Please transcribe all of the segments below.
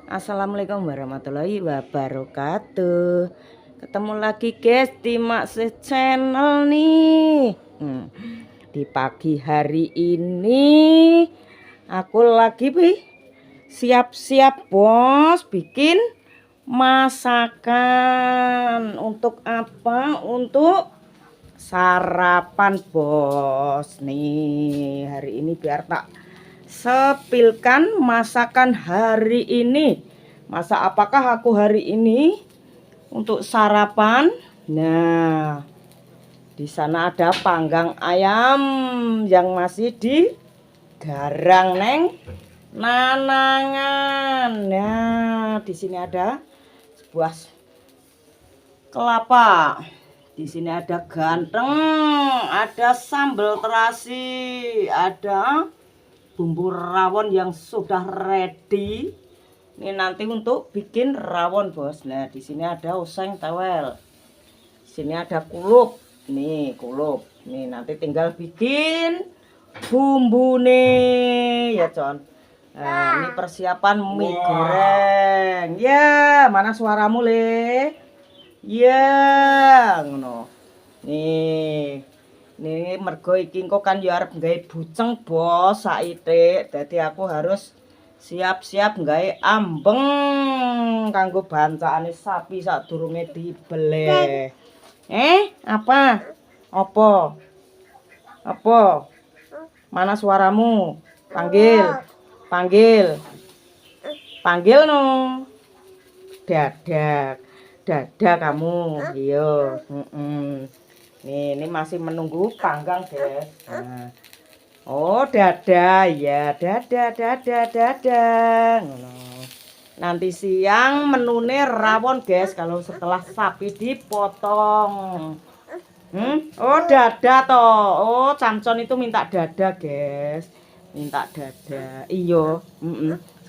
Assalamualaikum warahmatullahi wabarakatuh. Ketemu lagi guys di Maksih Channel nih. Di pagi hari ini aku lagi siap-siap bos bikin masakan. Untuk apa? Untuk sarapan bos. Nih hari ini biar tak sepilkan masakan hari ini. Masak apakah aku hari ini untuk sarapan? Nah, di sana ada panggang ayam yang masih digarang neng nanangan. Nah, di sini ada sebuah kelapa. Di sini ada ganteng, ada sambal terasi, ada bumbu rawon yang sudah ready. Ini nanti untuk bikin rawon bos. Nah di sini ada oseng tewel, di sini ada kulup. Nih kulup, nih nanti tinggal bikin bumbu nih ya con. Nah ini persiapan mie goreng. Ya mana suaramu le? Ya ngono. Nih ini mergo iki engko kan ya arep gawe buceng bos saithik. Dadi aku harus siap-siap gawe ambeng kanggo bancakane sapi sadurunge dibeleh. Apa? Apa? Apa? Mana suaramu? Panggil. Panggil. Panggil no. Dadak. Dadak kamu. Iya, Nih, ini masih menunggu panggang, guys. Nah. Oh, dada ya, dada. Nanti siang menune rawon, guys, kalau setelah sapi dipotong. Oh, dada toh. Oh, Camcon itu minta dada, guys. Minta dada. Iyo.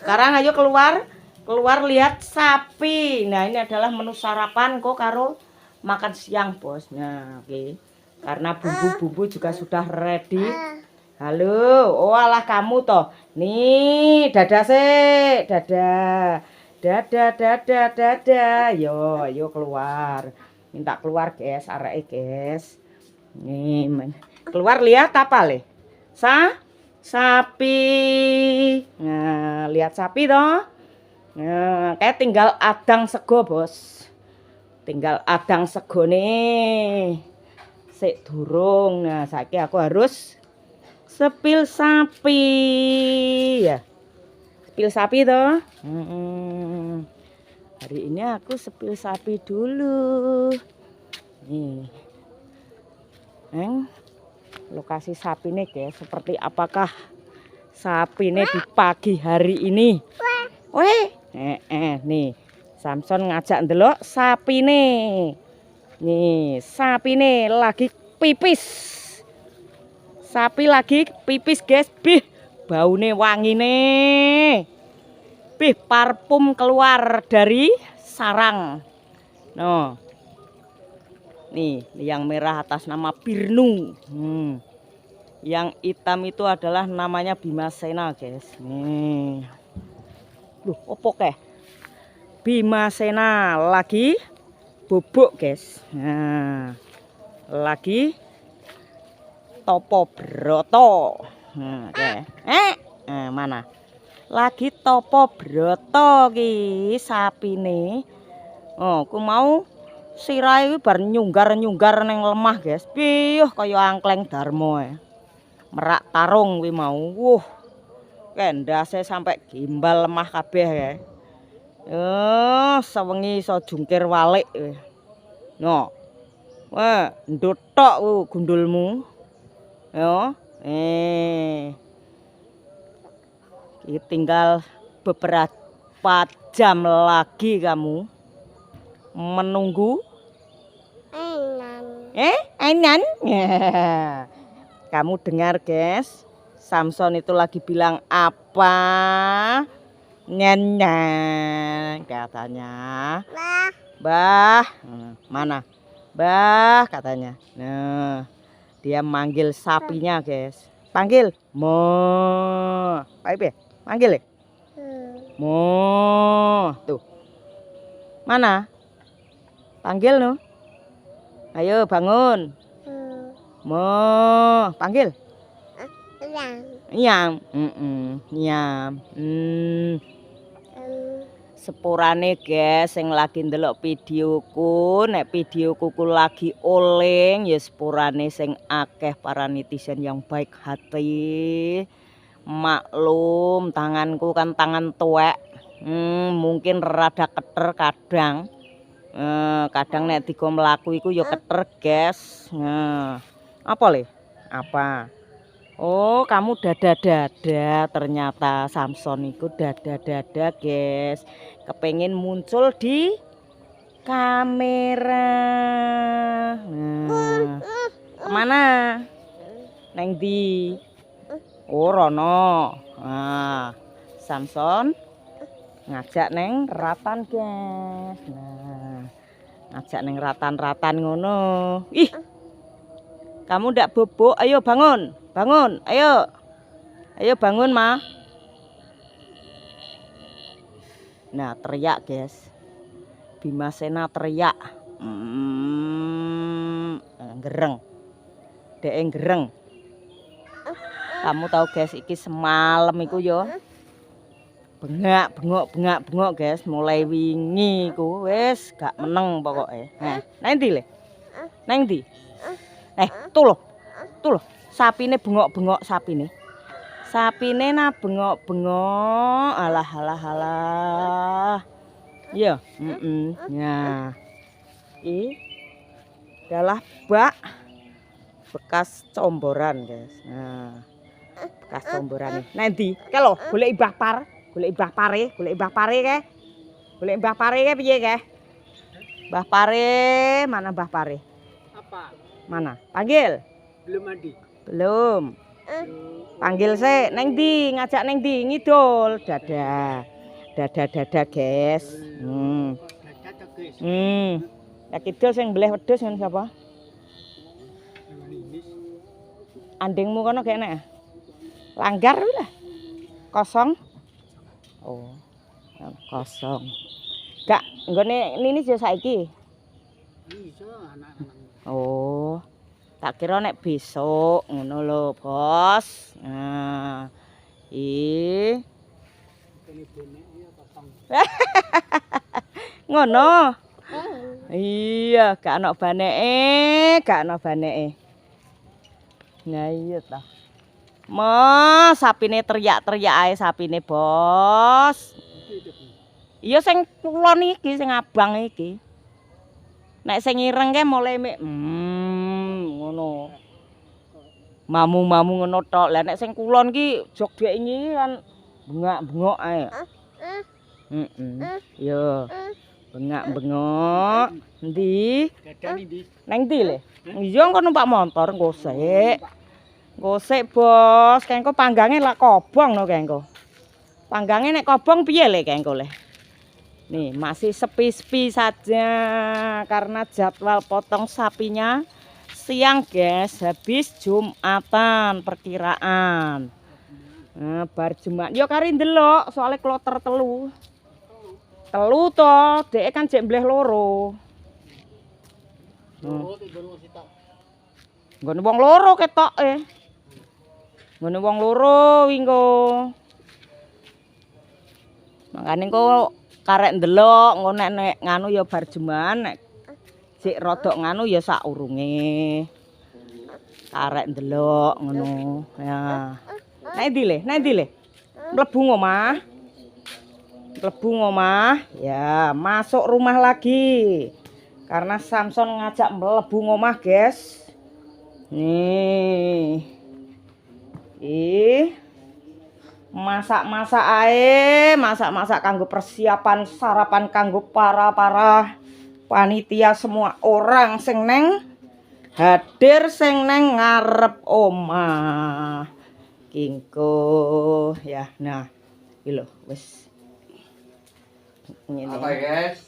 Sekarang ayo keluar. Keluar lihat sapi. Nah, ini adalah menu sarapan kok karo makan siang bos. Nah oke. Karena bumbu-bumbu juga sudah ready. Halo, oh alah kamu toh. Nih dada sih, dada. Yo keluar. Minta keluar guys, arek guys. Nih keluar lihat apa le? Sapi. Nah lihat sapi toh. Nah kayak tinggal adang sego bos. Tinggal adang segone sik durung. Nah saiki aku harus sepil sapi ya. Sepil sapi toh. Hari ini aku sepil sapi dulu. Nih. Lokasi sapi nih guys, seperti apakah sapi nih di pagi hari ini? Weh, nih. Samson ngajak ndelok sapi nih. Nih, sapi nih lagi pipis. Sapi lagi pipis, guys. Bih, baune wangi nih. Bih, parfum keluar dari sarang. No. Nih, yang merah atas nama Pirnu. Yang hitam itu adalah namanya Bimasena, guys. Nih. Loh, opo keh? Bimasena lagi bubuk guys. Nah, lagi Topo Broto. Nah, okay. Mana? Lagi Topo Broto ki sapine. Oh, aku mau sirai bar nyunggar neng lemah guys. Piyuh kaya angkleng Darmo ya. Merak tarung kuwi mau. Kendase sampai gimbal lemah kabeh ya. Sewengi iso jungkir walik. No. Wah, ndut tok gundulmu. Yo. Tinggal beberapa jam lagi kamu menunggu. Ainan. Kamu dengar, guys. Samson itu lagi bilang apa? Nyanyi katanya. Bah. Mana? Bah katanya. Nah, dia manggil sapinya, guys. Panggil. Mo. Panggil ya? Mo. Mana? Panggil no. Ayo bangun. Mo, panggil. Nyam. Nyam. Sepurane guys sing lagi ndelok videoku, nek videoku lagi oleng ya sepurane sing akeh para netizen yang baik hati. Maklum tanganku kan tangan tuwek. Mungkin rada keter kadang. Kadang nek digo mlaku iku ya keter guys. Apa le? Apa? Oh, kamu dada-dada ternyata Samson itu dada-dada guys. Kepengen muncul di kamera. Nah, kemana? Neng di? Oh, rono. Nah, Samson ngajak neng ratan guys. Nah, ngajak neng ratan-ratan ngono. Ih, kamu ndak bobo? Ayo bangun. Bangun, ayo. Ayo bangun, Ma. Nah, teriak, guys. Bimasena teriak. Gereng. Dek gereng. Kamu tahu, guys, iki semalam iku yo. Bengak, guys. Mulai wingi iku wis gak meneng pokoke. Nang ndi le? Nang ndi? Tuh loh. Sapine bengok-bengok sapine. Sapine nah bengok-bengok. Alah. Iya, Nah. Adalah bak bekas comboran, guys. Nah. Bekas comboran nih. Nanti, kalau golek Mbah Par, golek Mbah Pare ke? Golek Mbah Pare ke piye ke? Mbah Pare, mana Mbah Pare? Apa? Mana? Panggil. Belum mandi. Belum. Panggil saya neng di, ngajak neng di ngidul. Dada guys. Ya kidul sing beleh wedhus kan siapa? Andingmu kono gak enak. Langgar udah. Kosong. Oh. Kosong. Gak nggone ini yo saiki. Iso anak-anak. Oh. Tak kira nek besok ngono lho, Bos. Nah. Ngono. Iya, gak ana baneke. Nah iya ta. Sapine teriak-teriak ae sapine, Bos. Iya sing kulon iki, sing abang iki. Nek sing ireng ke mulai ngono. Mamu ngono tok. Lah nek sing kulon ki jogdek iki kan bengak-bengok ae. Yo. Bengak-bengok. Endi? Neng ndi le? Iya engko numpak motor gosek. Gosek, Bos. Kengko panggange lak kobong no kengko. Panggange nek kobong piye le kengko le? Nih masih sepi-sepi saja karena jadwal potong sapinya siang guys, habis Jumatan perkiraan. Nah, bar Jumat yo kari ndelok soalnya kloter telu to, dek kan jek mbleh loro. Nggone wong loro ketoke. Nggone wong loro wingko. Makane kok karek ndelok ngono nek nganu ya bar Jumat nek sik rodok nganu ya saurunge. Karek ndelok ngono. Ya. Nek ndi le? Mlebu ngomah. Ya, masuk rumah lagi. Karena Samson ngajak mlebu ngomah, guys. Nih. Masak-masak kanggo persiapan sarapan kanggo para panitia semua orang sing neng hadir sing neng ngarep omah kingko ya. Nah iki lho wis ngene apa guys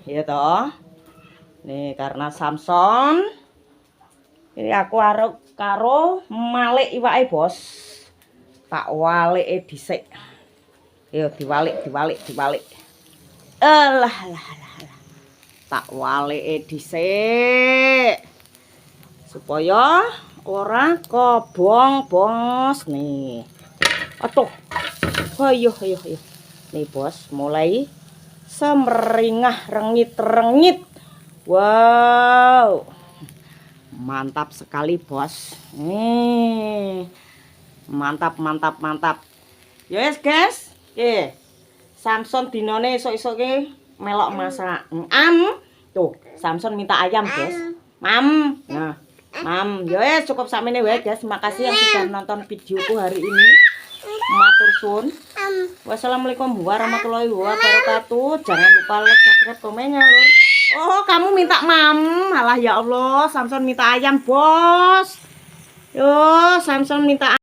iya toh nih karena Samson ini aku karo malik iwake bos. Tak walike dhisik. Yo diwalik. Alah, alah, alah, alah. Tak walike dhisik. Supaya ora kobong, Bos. Nih. Atuh. Ayo, ayo, ayo. Nih, Bos, mulai semeringah rengit-rengit. Wow. Mantap sekali, Bos. Nih. Mantap, mantap, mantap. Yes, guys. Oke. Samson dinone esuk-esuk ki melok masak. Tuh, Samson minta ayam, guys. Mam. Nah, Mam. Yes, cukup samene wae, guys. Makasih yang sudah nonton videoku hari ini. Matur suwun. Wassalamualaikum warahmatullahi wabarakatuh. Jangan lupa like, subscribe, komennya, Lur. Oh, kamu minta mam. Alah ya Allah, Samson minta ayam, Bos. Yo, Samson minta